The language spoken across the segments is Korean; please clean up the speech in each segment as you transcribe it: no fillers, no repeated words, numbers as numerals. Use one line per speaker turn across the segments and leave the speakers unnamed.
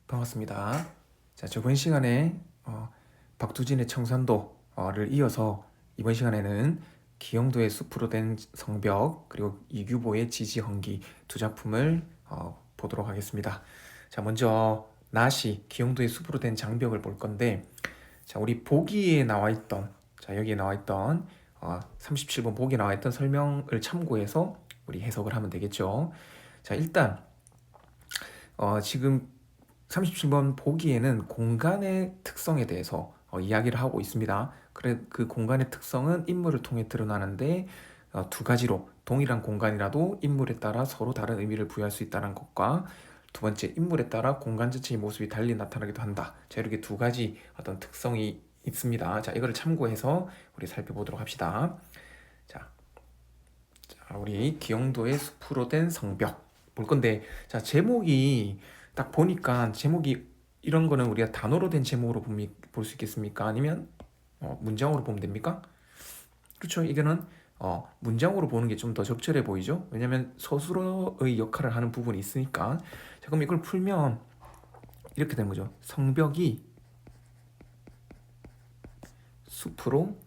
반갑습니다. 자, 저번 시간에 박두진의 청산도를 이어서 이번 시간에는 기영도의 숲으로 된 성벽 그리고 이규보의 지지헌기 두 작품을 보도록 하겠습니다. 자, 먼저 나시 기영도의 숲으로 된 장벽을 볼 건데, 자, 우리 보기에 나와 있던, 자, 여기에 나와 있던 37번 보기에 나와 있던 설명을 참고해서 우리 해석을 하면 되겠죠. 자, 일단 지금 37번 보기에는 공간의 특성에 대해서 이야기를 하고 있습니다. 그래, 그 공간의 특성은 인물을 통해 드러나는데 두 가지로 동일한 공간이라도 인물에 따라 서로 다른 의미를 부여할 수 있다는 것과 두 번째, 인물에 따라 공간 전체의 모습이 달리 나타나기도 한다. 자, 이렇게 두 가지 어떤 특성이 있습니다. 자, 이거를 참고해서 우리 살펴보도록 합시다. 자, 우리 기영도의 숲으로 된 성벽 볼 건데, 자, 제목이 딱 보니까 제목이 이런 거는 우리가 단어로 된 제목으로 볼 수 있겠습니까? 아니면 문장으로 보면 됩니까? 그렇죠. 이거는 문장으로 보는 게 좀 더 적절해 보이죠? 왜냐면 서술어의 역할을 하는 부분이 있으니까. 자, 그럼 이걸 풀면 이렇게 되는 거죠. 성벽이 숲으로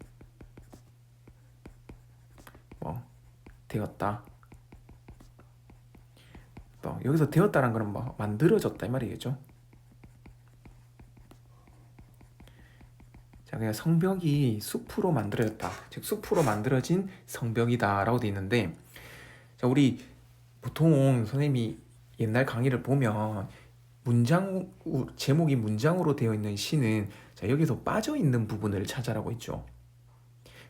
되었다. 여기서 되었다는 거는 만들어졌다 이 말이겠죠. 자, 그냥 성벽이 숲으로 만들어졌다. 즉 숲으로 만들어진 성벽이다라고 돼 있는데, 자, 우리 보통 선생님이 옛날 강의를 보면 제목이 문장으로 되어 있는 시는, 자, 여기서 빠져 있는 부분을 찾아라고 했죠.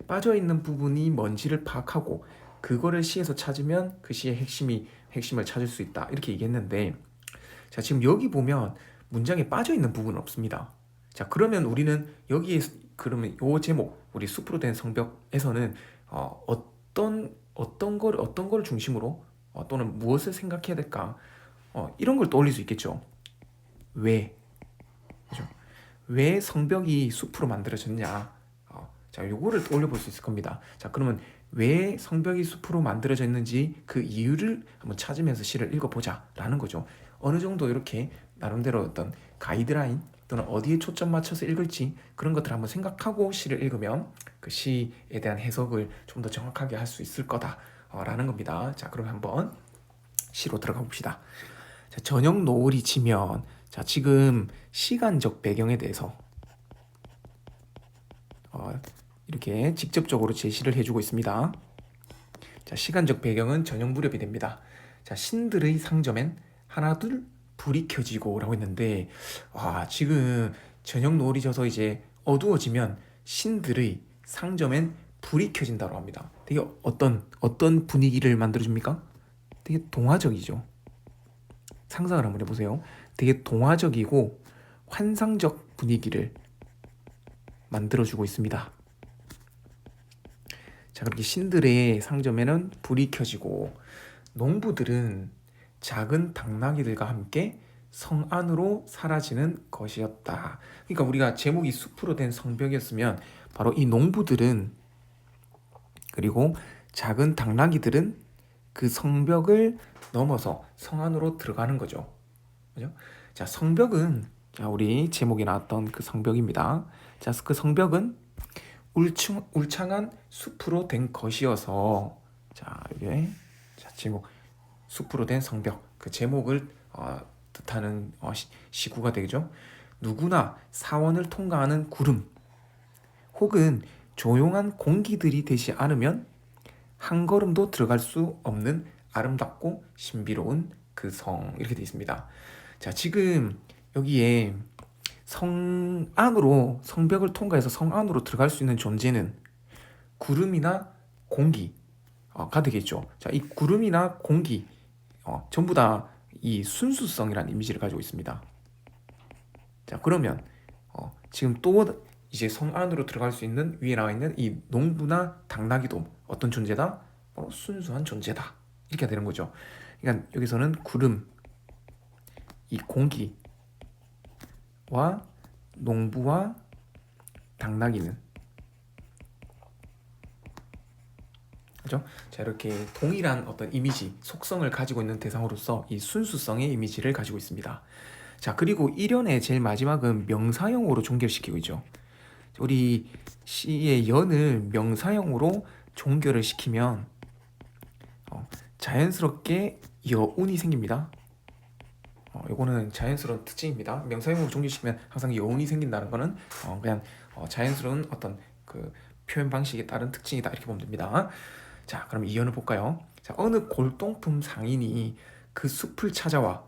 빠져 있는 부분이 뭔지를 파악하고 그거를 시에서 찾으면 그 시의 핵심을 찾을 수 있다, 이렇게 얘기했는데, 자, 지금 여기 보면 문장에 빠져 있는 부분은 없습니다. 자, 그러면 우리는 여기에, 그러면 요 제목 우리 숲으로 된 성벽에서는 어떤 거를 중심으로 또는 무엇을 생각해야 될까, 이런 걸 떠올릴 수 있겠죠. 왜, 그죠? 왜 성벽이 숲으로 만들어졌냐? 자, 요거를 떠올려 볼 수 있을 겁니다. 자, 그러면 왜 성벽이 숲으로 만들어졌는지 그 이유를 한번 찾으면서 시를 읽어보자라는 거죠. 어느 정도 이렇게 나름대로 어떤 가이드라인 또는 어디에 초점 맞춰서 읽을지 그런 것들을 한번 생각하고 시를 읽으면 그 시에 대한 해석을 좀 더 정확하게 할 수 있을 거다라는 겁니다. 자, 그럼 한번 시로 들어가 봅시다. 자, 저녁 노을이 지면, 자, 지금 시간적 배경에 대해서 이렇게 직접적으로 제시를 해주고 있습니다. 자, 시간적 배경은 저녁 무렵이 됩니다. 자, 신들의 상점엔 하나둘 불이 켜지고 라고 했는데, 지금 저녁 노을이 져서 이제 어두워지면 신들의 상점엔 불이 켜진다고 합니다. 되게 어떤 분위기를 만들어줍니까? 되게 동화적이죠. 상상을 한번 해보세요. 되게 동화적이고 환상적 분위기를 만들어주고 있습니다. 자, 그렇게 신들의 상점에는 불이 켜지고 농부들은 작은 당나귀들과 함께 성 안으로 사라지는 것이었다. 그러니까 우리가 제목이 숲으로 된 성벽이었으면 바로 이 농부들은, 그리고 작은 당나귀들은 그 성벽을 넘어서 성 안으로 들어가는 거죠. 그죠? 자, 성벽은, 자, 우리 제목에 나왔던 그 성벽입니다. 자, 그 성벽은 울창한 숲으로 된 것이어서, 자, 이게, 자, 제목 숲으로 된 성벽, 그 제목을 뜻하는 시구가 되죠. 누구나 사원을 통과하는 구름 혹은 조용한 공기들이 되지 않으면 한 걸음도 들어갈 수 없는 아름답고 신비로운 그 성, 이렇게 되어 있습니다. 자, 지금 여기에 성벽을 통과해서 성 안으로 들어갈 수 있는 존재는 구름이나 공기가 되겠죠. 자, 이 구름이나 공기 전부 다 이 순수성이라는 이미지를 가지고 있습니다. 자, 그러면 지금 또 이제 성 안으로 들어갈 수 있는, 위에 나와 있는 이 농부나 당나귀도 어떤 존재다? 순수한 존재다, 이렇게 되는 거죠. 그러니까 여기서는 구름, 이 공기와 농부와 당나귀는, 그죠? 자, 이렇게 동일한 어떤 이미지, 속성을 가지고 있는 대상으로서 이 순수성의 이미지를 가지고 있습니다. 자, 그리고 일연의 제일 마지막은 명사형으로 종결시키고 있죠. 우리 시의 연을 명사형으로 종결을 시키면 자연스럽게 여운이 생깁니다. 요거는 자연스러운 특징입니다. 명사형으로 종결시키면 항상 여운이 생긴다는 거는 그냥 자연스러운 어떤 그 표현 방식에 따른 특징이다, 이렇게 보면 됩니다. 자, 그럼 이연을 볼까요? 자, 어느 골동품 상인이 그 숲을 찾아와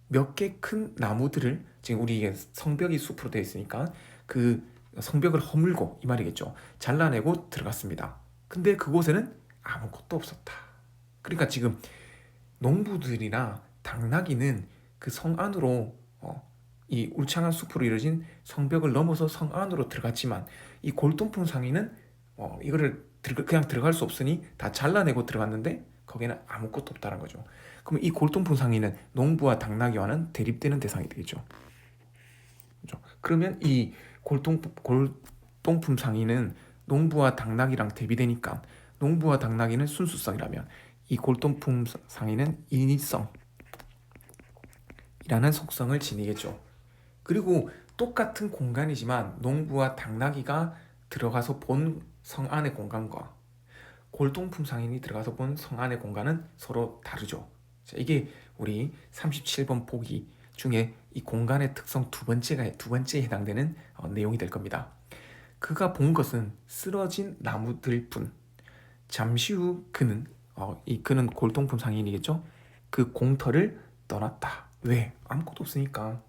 몇 개 큰 나무들을, 지금 우리 성벽이 숲으로 되어 있으니까 그 성벽을 허물고, 이 말이겠죠, 잘라내고 들어갔습니다. 근데 그곳에는 아무것도 없었다. 그러니까 지금 농부들이나 당나귀는 그 성 안으로 이 울창한 숲으로 이루어진 성벽을 넘어서 성 안으로 들어갔지만, 이 골동품 상인은 이거를 그냥 들어갈 수 없으니 다 잘라내고 들어갔는데 거기에는 아무것도 없다는 거죠. 그러면 이 골동품 상인은 농부와 당나귀와는 대립되는 대상이 되겠죠. 그렇죠? 그러면 이 골동품 상인은 농부와 당나귀랑 대비되니까 농부와 당나귀는 순수성이라면 이 골동품 상인은 인위성이라는 속성을 지니겠죠. 그리고 똑같은 공간이지만 농부와 당나귀가 들어가서 본 성 안의 공간과 골동품 상인이 들어가서 본 성 안의 공간은 서로 다르죠. 자, 이게 우리 37번 보기 중에 이 공간의 특성 두 번째에 해당되는 내용이 될 겁니다. 그가 본 것은 쓰러진 나무들 뿐. 잠시 후 그는 그는 골동품 상인이겠죠. 그 공터를 떠났다. 왜? 아무것도 없으니까.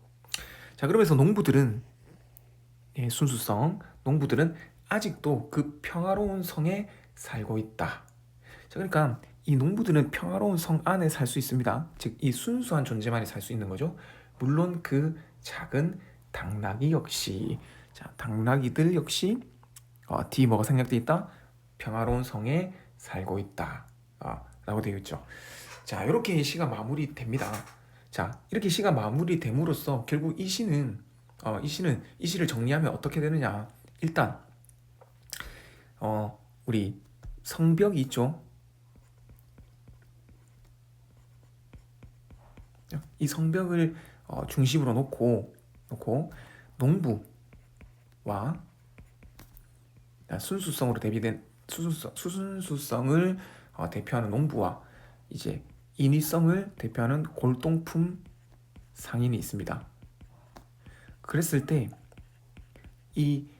자, 그러면서 농부들은 순수성. 농부들은 아직도 그 평화로운 성에 살고 있다. 자, 그러니까 이 농부들은 평화로운 성 안에 살 수 있습니다. 즉, 이 순수한 존재만이 살 수 있는 거죠. 물론 그 작은 당나귀 역시, 자, 당나귀들 역시 뒤 뭐가 생략돼 있다? 평화로운 성에 살고 있다. 라고 되어 있죠. 자, 이렇게 시가 마무리됩니다. 자, 이렇게 시가 마무리됨으로써 결국 이 시는 이 시를 정리하면 어떻게 되느냐? 일단 우리 성벽이 있죠. 이 성벽을 중심으로 놓고 농부와 순수성으로 대비된 순수성을 대표하는 농부와 이제 인위성을 대표하는 골동품 상인이 있습니다. 그랬을 때 이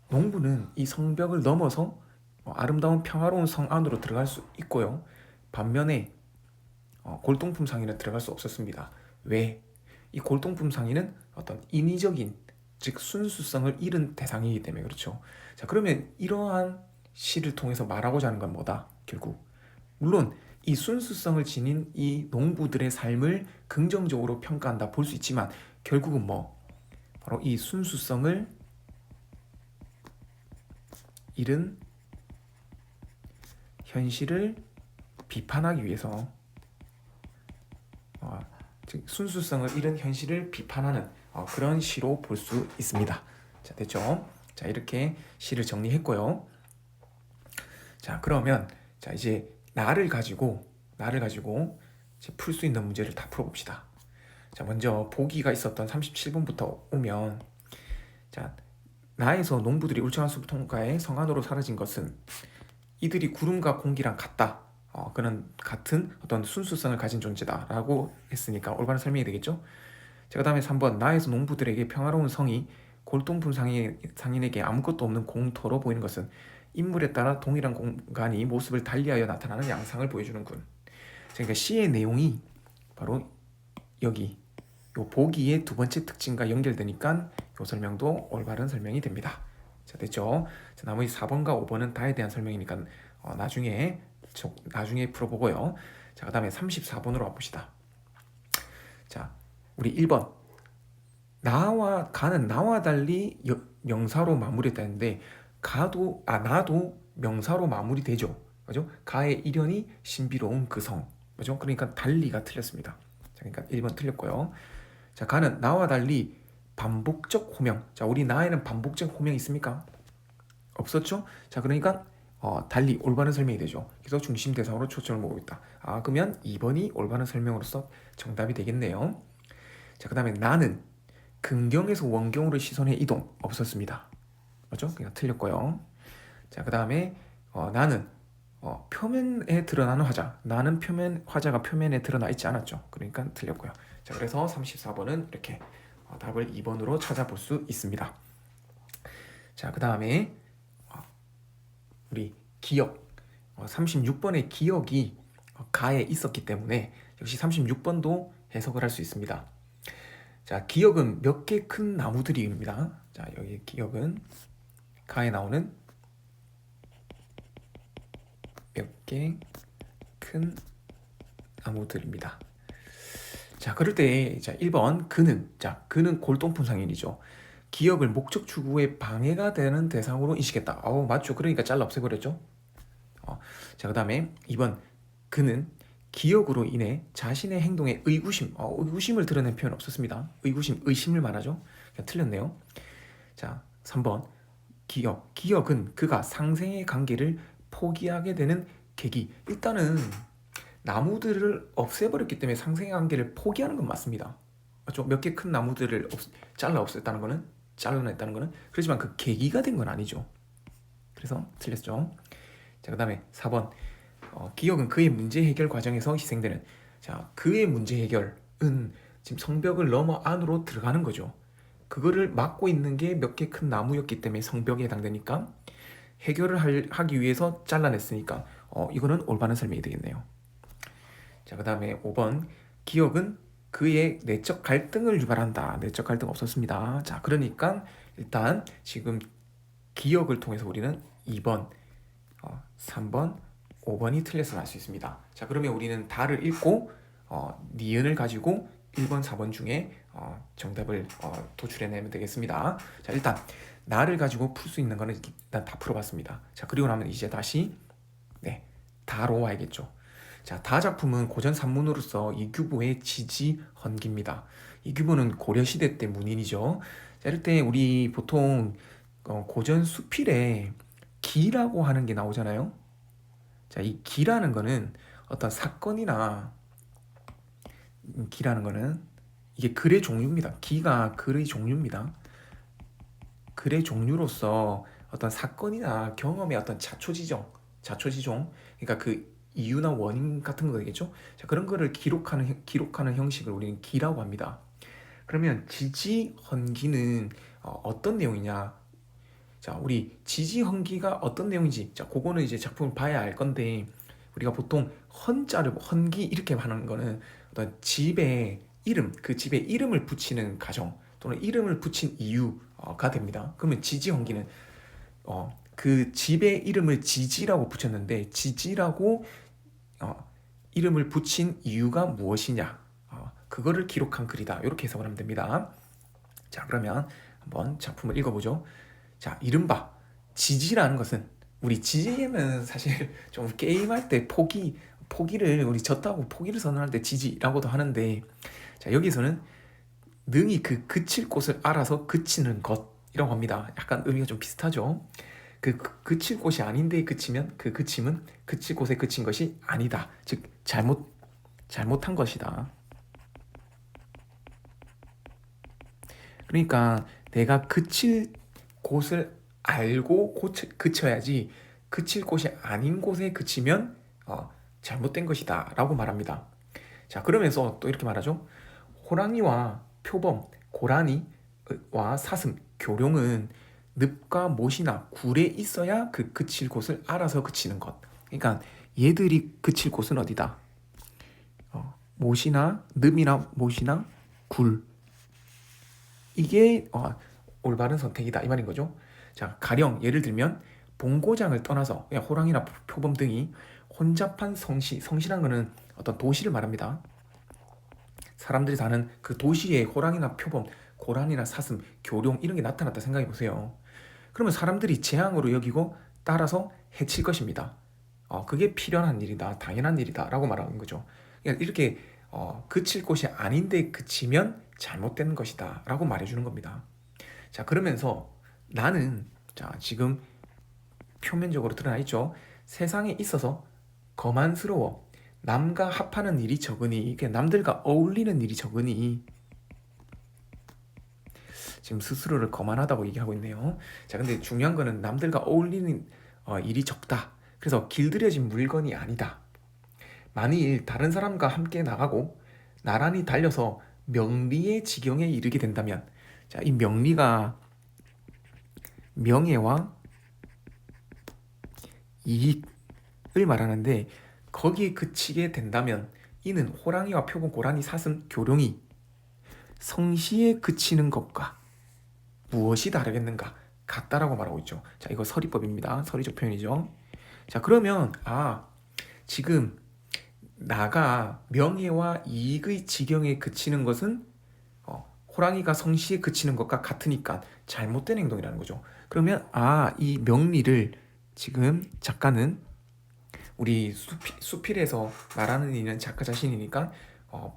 농부는 이 성벽을 넘어서 아름다운 평화로운 성 안으로 들어갈 수 있고요. 반면에 골동품 상인은 들어갈 수 없었습니다. 왜? 이 골동품 상인은 어떤 인위적인, 즉 순수성을 잃은 대상이기 때문에 그렇죠. 자, 그러면 이러한 시를 통해서 말하고자 하는 건 뭐다? 결국 물론 이 순수성을 지닌 이 농부들의 삶을 긍정적으로 평가한다 볼 수 있지만, 결국은 바로 이 순수성을 잃은 현실을 비판하기 위해서 즉 순수성을 잃은 현실을 비판하는 그런 시로 볼 수 있습니다. 자, 됐죠? 자, 이렇게 시를 정리했고요. 자, 그러면 이제 나를 가지고 풀 수 있는 문제를 다 풀어봅시다. 자, 먼저 보기가 있었던 37번부터 오면, 자, 나에서 농부들이 울창한 숲 통가에 성 안으로 사라진 것은 이들이 구름과 공기랑 같다. 그는 같은 어떤 순수성을 가진 존재다라고 했으니까 올바른 설명이 되겠죠. 자, 그 다음에 3번, 나에서 농부들에게 평화로운 성이 골동품 상인에게 아무것도 없는 공터로 보이는 것은 인물에 따라 동일한 공간이 모습을 달리하여 나타나는 양상을 보여주는군. 그러니까 시의 내용이 바로 여기 요 보기의 두 번째 특징과 연결되니까 요 설명도 올바른 설명이 됩니다. 자, 됐죠? 자, 나머지 4번과 5번은 다에 대한 설명이니까 나중에 풀어보고요. 자, 그 다음에 34번으로 와봅시다. 자, 우리 1번, 가는 나와 달리 명사로 마무리했다는데 나도 명사로 마무리되죠. 그죠? 가의 일연이 신비로운 그 성. 그죠? 그러니까 달리가 틀렸습니다. 자, 그러니까 1번 틀렸고요. 자, 가는 나와 달리 반복적 호명. 자, 우리 나에는 반복적 호명이 있습니까? 없었죠? 자, 그러니까 달리 올바른 설명이 되죠. 그래서 중심 대상으로 초점을 모으고 있다. 그러면 2번이 올바른 설명으로서 정답이 되겠네요. 자, 그 다음에 나는 근경에서 원경으로 시선의 이동 없었습니다. 맞죠? 그냥 틀렸고요. 자, 그 다음에 나는 표면에 드러나는 화자. 나는 화자가 표면에 드러나 있지 않았죠. 그러니까 틀렸고요. 자, 그래서 34번은 이렇게 답을 2번으로 찾아볼 수 있습니다. 자, 그 다음에 우리 기억. 36번의 기억이 가에 있었기 때문에 역시 36번도 해석을 할 수 있습니다. 자, 기억은 몇 개 큰 나무들입니다. 자, 여기 기억은 가에 나오는 몇 개 큰 나무들입니다. 자, 그럴 때 자, 1번 그는. 자, 그는 골동품상인이죠. 기억을 목적 추구에 방해가 되는 대상으로 인식했다. 맞죠. 그러니까 잘라 없애버렸죠. 자, 그 다음에 2번 그는 기억으로 인해 자신의 행동에 의구심, 의구심을 드러낸 표현 없었습니다. 의구심, 의심을 말하죠. 틀렸네요. 자, 3번 기억은 그가 상생의 관계를 포기하게 되는 계기. 일단은 나무들을 없애버렸기 때문에 상생의 관계를 포기하는 건 맞습니다. 맞죠? 몇 개 큰 나무들을 잘라냈다는 거는 그렇지만 그 계기가 된 건 아니죠. 그래서 틀렸죠. 자, 그 다음에 4번 기억은 그의 문제 해결 과정에서 희생되는. 자, 그의 문제 해결은 지금 성벽을 넘어 안으로 들어가는 거죠. 그거를 막고 있는 게 몇 개 큰 나무였기 때문에 성벽에 해당되니까 해결을 하기 위해서 잘라냈으니까 이거는 올바른 설명이 되겠네요. 자, 그 다음에 5번 기억은 그의 내적 갈등을 유발한다. 내적 갈등 없었습니다. 자, 그러니까 일단 지금 기억을 통해서 우리는 2번, 3번, 5번이 틀렸음을 알 수 있습니다. 자, 그러면 우리는 다를 읽고 니은을 가지고 1번, 4번 중에 정답을 도출해내면 되겠습니다. 자, 일단 나를 가지고 풀 수 있는 거는 일단 다 풀어봤습니다. 자, 그리고 나면 이제 다시 다로 와야겠죠. 자, 다 작품은 고전 산문으로서 이규보의 지지헌기입니다. 이규보는 고려시대 때 문인이죠. 자, 이럴 때 우리 보통 고전 수필에 기라고 하는 게 나오잖아요. 자, 이 기라는 거는 어떤 사건이나 기라는 거는 이게 글의 종류입니다. 기가 글의 종류입니다. 글의 종류로서 어떤 사건이나 경험의 어떤 자초지종, 그러니까 그 이유나 원인 같은 거 되겠죠. 자, 그런 거를 기록하는 형식을 우리는 기라고 합니다. 그러면 지지헌기는 어떤 내용이냐? 자, 우리 지지헌기가 어떤 내용인지, 자, 그거는 이제 작품을 봐야 알 건데, 우리가 보통 헌기 이렇게 하는 거는 어떤 집의 이름, 그 집의 이름을 붙이는 가정 또는 이름을 붙인 이유가 됩니다. 그러면 지지헌기는 그 집의 이름을 지지라고 붙였는데 지지라고 이름을 붙인 이유가 무엇이냐, 그거를 기록한 글이다. 이렇게 해석을 하면 됩니다. 자, 그러면 한번 작품을 읽어보죠. 자, 이른바 지지라는 것은, 우리 지지는 사실 좀 게임할 때 포기를 우리 졌다고 포기를 선언할 때 지지라고도 하는데, 자, 여기서는 능히 그 그칠 곳을 알아서 그치는 것이라고 합니다. 약간 의미가 좀 비슷하죠. 그 그칠 곳이 아닌데 그치면 그 그침은 그칠 곳에 그친 것이 아니다. 즉 잘못한 것이다. 그러니까 내가 그칠 곳을 알고 그쳐야지, 그칠 곳이 아닌 곳에 그치면 잘못된 것이다 라고 말합니다. 자, 그러면서 또 이렇게 말하죠. 호랑이와 표범, 고라니와 사슴, 교룡은 늪과 못이나 굴에 있어야 그 그칠 곳을 알아서 그치는 것. 그러니까 얘들이 그칠 곳은 어디다? 못이나 늪이나 못이나 굴. 이게 올바른 선택이다 이 말인 거죠. 자, 가령 예를 들면 본고장을 떠나서 그냥 호랑이나 표범 등이 혼잡한 성시란 거는 어떤 도시를 말합니다. 사람들이 사는 그 도시에 호랑이나 표범, 고라니나 사슴, 교룡 이런 게 나타났다 생각해 보세요. 그러면 사람들이 재앙으로 여기고 따라서 해칠 것입니다. 그게 필연한 일이다, 당연한 일이다 라고 말하는 거죠. 그러니까 이렇게 그칠 곳이 아닌데 그치면 잘못된 것이다 라고 말해주는 겁니다. 자, 그러면서 나는, 자, 지금 표면적으로 드러나 있죠. 세상에 있어서 거만스러워 남과 합하는 일이 적으니, 남들과 어울리는 일이 적으니 지금 스스로를 거만하다고 얘기하고 있네요. 자, 근데 중요한 거는 남들과 어울리는 일이 적다. 그래서 길들여진 물건이 아니다. 만일 다른 사람과 함께 나가고 나란히 달려서 명리의 지경에 이르게 된다면, 자, 이 명리가 명예와 이익을 말하는데 거기에 그치게 된다면 이는 호랑이와 표본 고라니 사슴 교룡이 성시에 그치는 것과 무엇이 다르겠는가? 같다라고 말하고 있죠. 자, 이거 서리법입니다. 서리적 표현이죠. 자, 그러면 지금 나가 명예와 이익의 지경에 그치는 것은 호랑이가 성시에 그치는 것과 같으니까 잘못된 행동이라는 거죠. 그러면 이 명리를 지금 작가는 우리 수필에서 말하는 이는 작가 자신이니까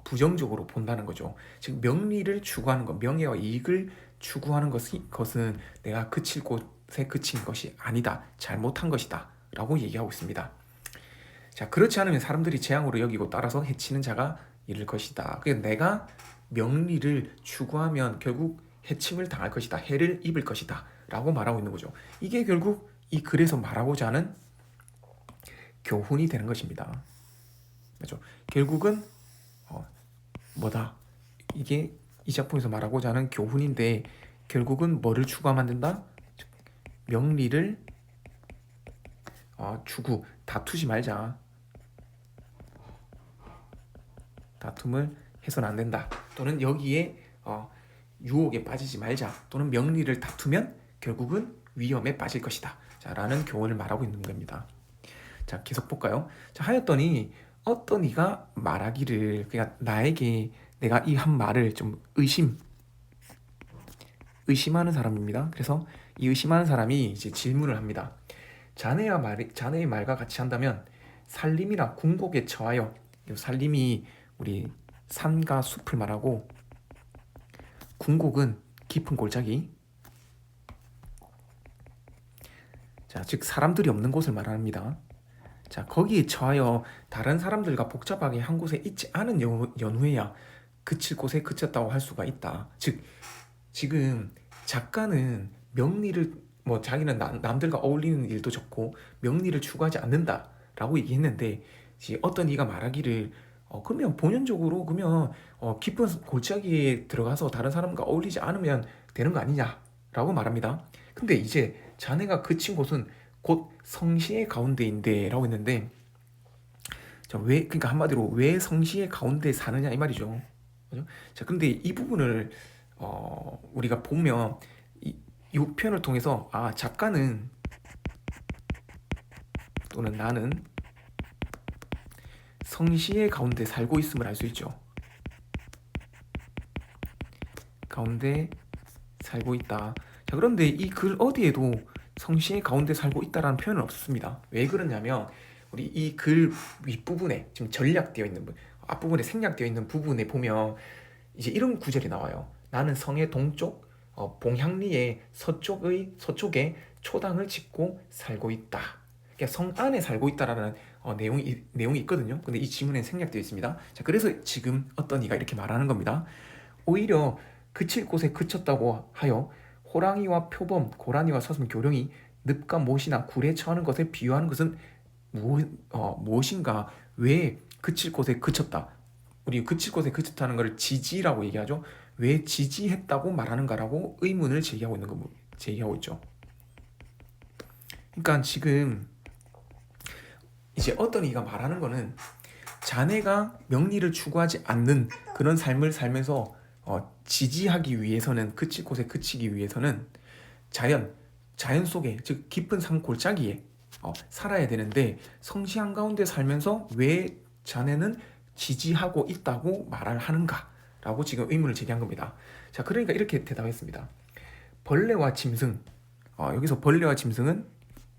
부정적으로 본다는 거죠. 즉 명리를 추구하는 것, 명예와 이익을 추구하는 것은 내가 그칠 곳에 그친 것이 아니다, 잘못한 것이다 라고 얘기하고 있습니다. 자, 그렇지 않으면 사람들이 재앙으로 여기고 따라서 해치는 자가 이를 것이다. 그러니까 내가 명리를 추구하면 결국 해침을 당할 것이다, 해를 입을 것이다 라고 말하고 있는 거죠. 이게 결국 이 글에서 말하고자 하는 교훈이 되는 것입니다. 그렇죠? 결국은 뭐다? 이게 이 작품에서 말하고자 하는 교훈인데 결국은 뭐를 추구하면 안 된다? 명리를 다투지 말자. 다툼을 해서는 안 된다. 또는 여기에 유혹에 빠지지 말자. 또는 명리를 다투면 결국은 위험에 빠질 것이다. 자, 라는 교훈을 말하고 있는 겁니다. 자, 계속 볼까요? 자, 하였더니 어떤 이가 말하기를, 그러니까 나에게 내가 이 한 말을 좀 의심하는 사람입니다. 그래서 이 의심하는 사람이 이제 질문을 합니다. 자네의 말과 같이 한다면 산림이나 궁곡에 처하여, 산림이 우리 산과 숲을 말하고 궁곡은 깊은 골짜기, 자, 즉 사람들이 없는 곳을 말합니다. 자, 거기에 처하여 다른 사람들과 복잡하게 한 곳에 있지 않은 연후에야 그칠 곳에 그쳤다고 할 수가 있다. 즉 지금 작가는 명리를 자기는 남들과 어울리는 일도 좋고 명리를 추구하지 않는다라고 얘기했는데 어떤 이가 말하기를 그러면 본연적으로 그러면 깊은 골짜기에 들어가서 다른 사람과 어울리지 않으면 되는 거 아니냐라고 말합니다. 근데 이제 자네가 그친 곳은 곧 성시의 가운데인데 라고 했는데, 자, 그러니까 한마디로 왜 성시의 가운데 사느냐 이 말이죠. 그죠? 자, 근데 이 부분을 우리가 보면 이 표현을 통해서 작가는 또는 나는 성시의 가운데 살고 있음을 알 수 있죠. 가운데 살고 있다. 자, 그런데 이 글 어디에도 성시의 가운데 살고 있다라는 표현은 없습니다. 왜 그러냐면 우리 이 글 윗부분에 지금 전략되어 있는 앞부분에 생략되어 있는 부분에 보면 이제 이런 구절이 나와요. 나는 성의 동쪽 봉향리의 서쪽에 초당을 짓고 살고 있다. 그러니까 성 안에 살고 있다라는 내용이 있거든요. 근데 이 지문에 생략되어 있습니다. 자, 그래서 지금 어떤 이가 이렇게 말하는 겁니다. 오히려 그칠 곳에 그쳤다고 하여 호랑이와 표범, 고라니와 사슴, 교룡이 늪과 못이나 굴에 처하는 것에 비유하는 것은 무엇인가? 왜 그칠 곳에 그쳤다? 우리 그칠 곳에 그쳤다는 것을 지지라고 얘기하죠. 왜 지지했다고 말하는가라고 의문을 제기하고 있죠. 그러니까 지금 이제 어떤 이가 말하는 거는 자네가 명리를 추구하지 않는 그런 삶을 살면서 지지하기 위해서는, 그칠 곳에 그치기 위해서는 자연 속에, 즉 깊은 산 골짜기에 살아야 되는데 성시 한가운데 살면서 왜 자네는 지지하고 있다고 말을 하는가? 라고 지금 의문을 제기한 겁니다. 자, 그러니까 이렇게 대답했습니다. 벌레와 짐승, 여기서 벌레와 짐승은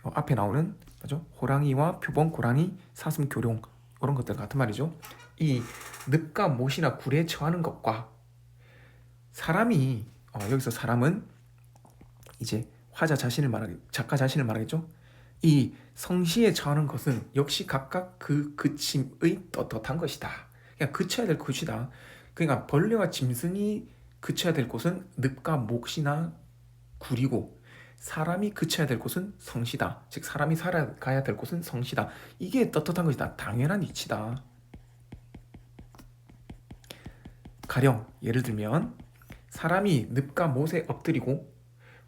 앞에 나오는 맞죠? 호랑이와 표범, 고라니, 사슴, 교룡 이런 것들 같은 말이죠. 이 늪과 못이나 굴에 처하는 것과 사람이 여기서 사람은 이제 작가 자신을 말하겠죠. 이 성시에 처하는 것은 역시 각각 그 그침의 떳떳한 것이다. 그냥 그쳐야 될 것이다. 그러니까 벌레와 짐승이 그쳐야 될 곳은 늪과 몫이나 구리고 사람이 그쳐야 될 곳은 성시다. 즉 사람이 살아가야 될 곳은 성시다. 이게 떳떳한 것이다. 당연한 이치다. 가령 예를 들면 사람이 늪과 못에 엎드리고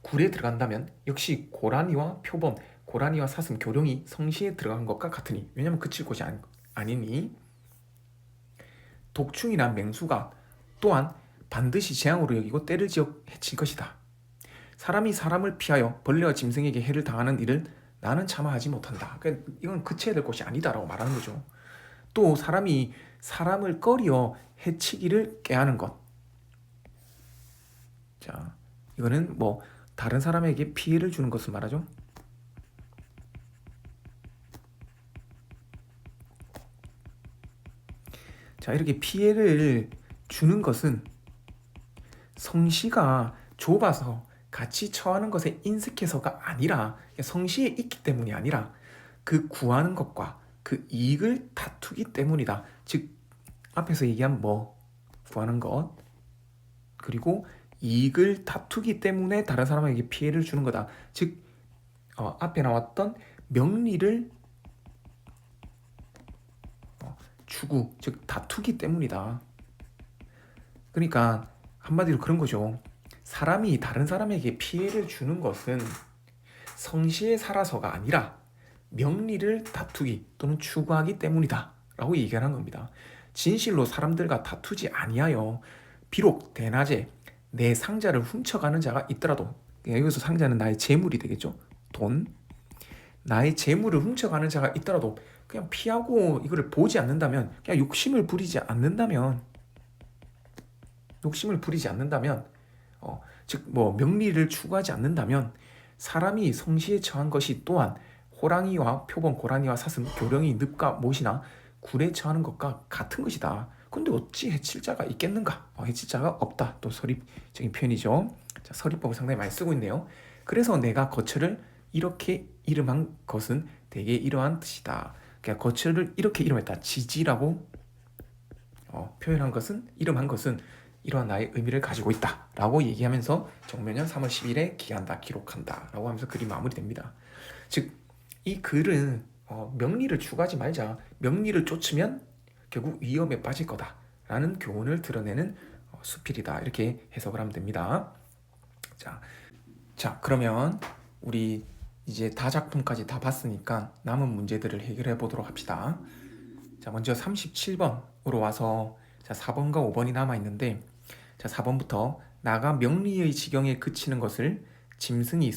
굴에 들어간다면 역시 고라니와 표범, 고라니와 사슴, 교룡이 성시에 들어간 것과 같으니, 왜냐하면 그칠 곳이 아니니, 독충이나 맹수가 또한 반드시 재앙으로 여기고 때를 지어 해칠 것이다. 사람이 사람을 피하여 벌레와 짐승에게 해를 당하는 일을 나는 참아하지 못한다. 그러니까 이건 그쳐야 될 것이 아니다라고 말하는 거죠. 또 사람이 사람을 꺼리어 해치기를 꾀하는 것. 자, 이거는 뭐 다른 사람에게 피해를 주는 것을 말하죠. 자, 이렇게 피해를 주는 것은 성시가 좁아서 같이 처하는 것에 인색해서가 아니라, 성시에 있기 때문이 아니라 그 구하는 것과 그 이익을 다투기 때문이다. 즉 앞에서 얘기한 뭐 구하는 것 그리고 이익을 다투기 때문에 다른 사람에게 피해를 주는 거다. 즉 앞에 나왔던 명리를 추구, 즉 다투기 때문이다. 그러니까 한마디로 그런 거죠. 사람이 다른 사람에게 피해를 주는 것은 성시에 살아서가 아니라 명리를 다투기 또는 추구하기 때문이다 라고 얘기하는 겁니다. 진실로 사람들과 다투지 아니하여 비록 대낮에 내 상자를 훔쳐가는 자가 있더라도, 여기서 상자는 나의 재물이 되겠죠. 돈, 나의 재물을 훔쳐가는 자가 있더라도 그냥 피하고 이거를 보지 않는다면, 그냥 욕심을 부리지 않는다면, 즉 뭐 명리를 추구하지 않는다면 사람이 성시에 처한 것이 또한 호랑이와 표범, 고라니와 사슴, 교령이 늪과 못이나 굴에 처하는 것과 같은 것이다. 근데 어찌 해칠 자가 있겠는가? 해칠 자가 없다. 또 서립적인 표현이죠. 자, 서립법을 상당히 많이 쓰고 있네요. 그래서 내가 거처를 이렇게 이름한 것은 대개 이러한 뜻이다. 그러니까 거처를 이렇게 이름했다. 지지라고 표현한 것은, 이름한 것은 이러한 나의 의미를 가지고 있다 라고 얘기하면서 정면년 3월 10일에 기한다, 기록한다 라고 하면서 글이 마무리됩니다. 즉 이 글은 명리를 추구하지 말자, 명리를 쫓으면 결국 위험에 빠질 거다 라는 교훈을 드러내는 수필이다, 이렇게 해석을 하면 됩니다. 자 그러면 우리 이제 다작품까지 다 봤으니까 남은 문제들을 해결해 보도록 합시다. 자, 먼저 37번으로 와서, 자, 4번과 5번이 남아있는데, 자, 4번부터 나가 명리의 지경에 그치는 것을 짐승이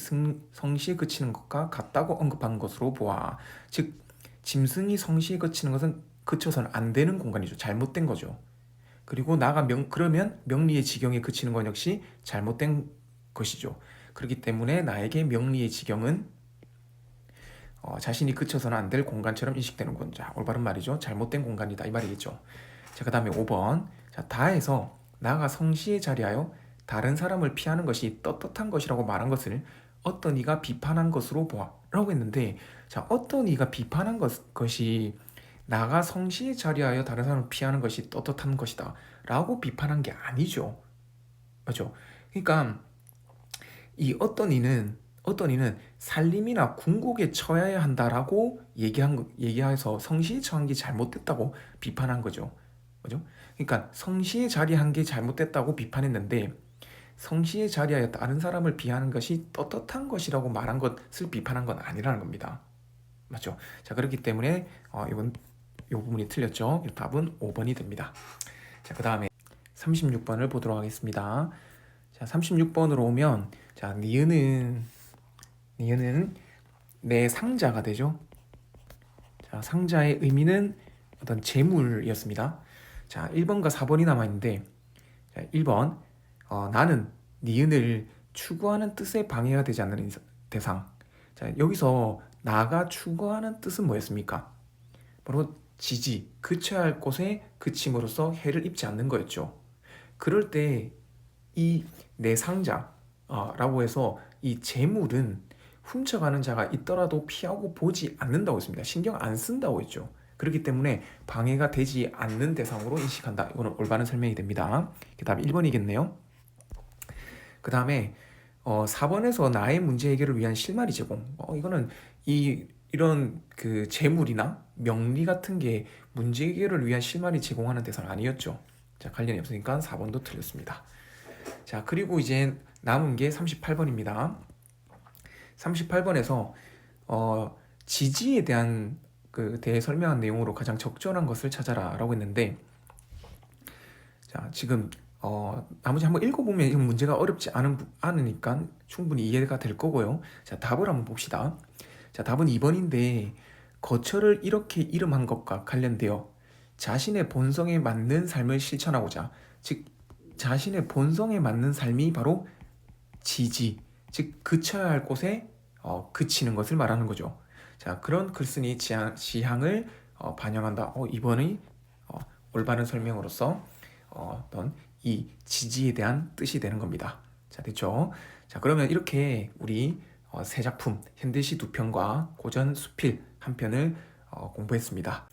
성시에 그치는 것과 같다고 언급한 것으로 보아. 즉 짐승이 성시에 그치는 것은 그쳐서는 안 되는 공간이죠. 잘못된 거죠. 그리고 나가 그러면 명리의 지경에 그치는 건 역시 잘못된 것이죠. 그렇기 때문에 나에게 명리의 지경은 자신이 그쳐서는 안 될 공간처럼 인식되는 건, 자, 올바른 말이죠. 잘못된 공간이다 이 말이겠죠. 자, 그 다음에 5번. 자, 다에서 나가 성시에 자리하여 다른 사람을 피하는 것이 떳떳한 것이라고 말한 것을 어떤 이가 비판한 것으로 보아 라고 했는데, 자, 어떤 이가 비판한 것이 나가 성시에 자리하여 다른 사람을 피하는 것이 떳떳한 것이다 라고 비판한 게 아니죠. 맞죠? 그러니까 이 어떤 이는 살림이나 궁곡에 처해야 한다라고 얘기해서 성시에 처한 게 잘못됐다고 비판한 거죠. 그죠? 그러니까 성시에 자리한 게 잘못됐다고 비판했는데, 성시에 자리하여 다른 사람을 비하는 것이 떳떳한 것이라고 말한 것을 비판한 건 아니라는 겁니다. 맞죠? 자, 그렇기 때문에 이건 이 부분이 틀렸죠. 답은 5번이 됩니다. 자, 그 다음에 36번을 보도록 하겠습니다. 자, 36번으로 오면, 자, 니은은 내 상자가 되죠. 자, 상자의 의미는 어떤 재물이었습니다. 자, 1번과 4번이 남아있는데, 자, 1번 나는 니은을 추구하는 뜻에 방해가 되지 않는 대상. 자, 여기서 나가 추구하는 뜻은 뭐였습니까? 바로 지지, 그쳐야 할 곳에 그침으로써 해를 입지 않는 거였죠. 그럴 때 이 내 상자라고 해서 이 재물은 훔쳐가는 자가 있더라도 피하고 보지 않는다고 했습니다. 신경 안 쓴다고 했죠. 그렇기 때문에 방해가 되지 않는 대상으로 인식한다. 이거는 올바른 설명이 됩니다. 그 다음 1번이겠네요. 그 다음에 4번에서 나의 문제 해결을 위한 실마리 제공. 이거는 이런 그 재물이나 명리 같은 게 문제 해결을 위한 실마리 제공하는 대상은 아니었죠. 자, 관련이 없으니까 4번도 틀렸습니다. 자, 그리고 이제 남은 게 38번입니다. 38번에서 지지에 대한 대해 설명한 내용으로 가장 적절한 것을 찾아라라고 했는데, 자, 지금 나머지 한번 읽어보면 이 문제가 어렵지 않으니까 충분히 이해가 될 거고요. 자, 답을 한번 봅시다. 자, 답은 2번인데 거처를 이렇게 이름한 것과 관련되어 자신의 본성에 맞는 삶을 실천하고자, 즉 자신의 본성에 맞는 삶이 바로 지지, 즉 그쳐야 할 곳에 그치는 것을 말하는 거죠. 자, 그런 글쓴이 지향을 반영한다. 2번의 올바른 설명으로서 어떤 이 지지에 대한 뜻이 되는 겁니다. 자, 됐죠? 자, 그러면 이렇게 우리 세 작품, 현대시 2편과 고전 수필 1편을 공부했습니다.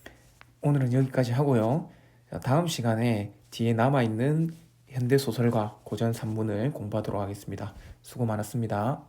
오늘은 여기까지 하고요. 자, 다음 시간에 뒤에 남아있는 현대소설과 고전 산문을 공부하도록 하겠습니다. 수고 많았습니다.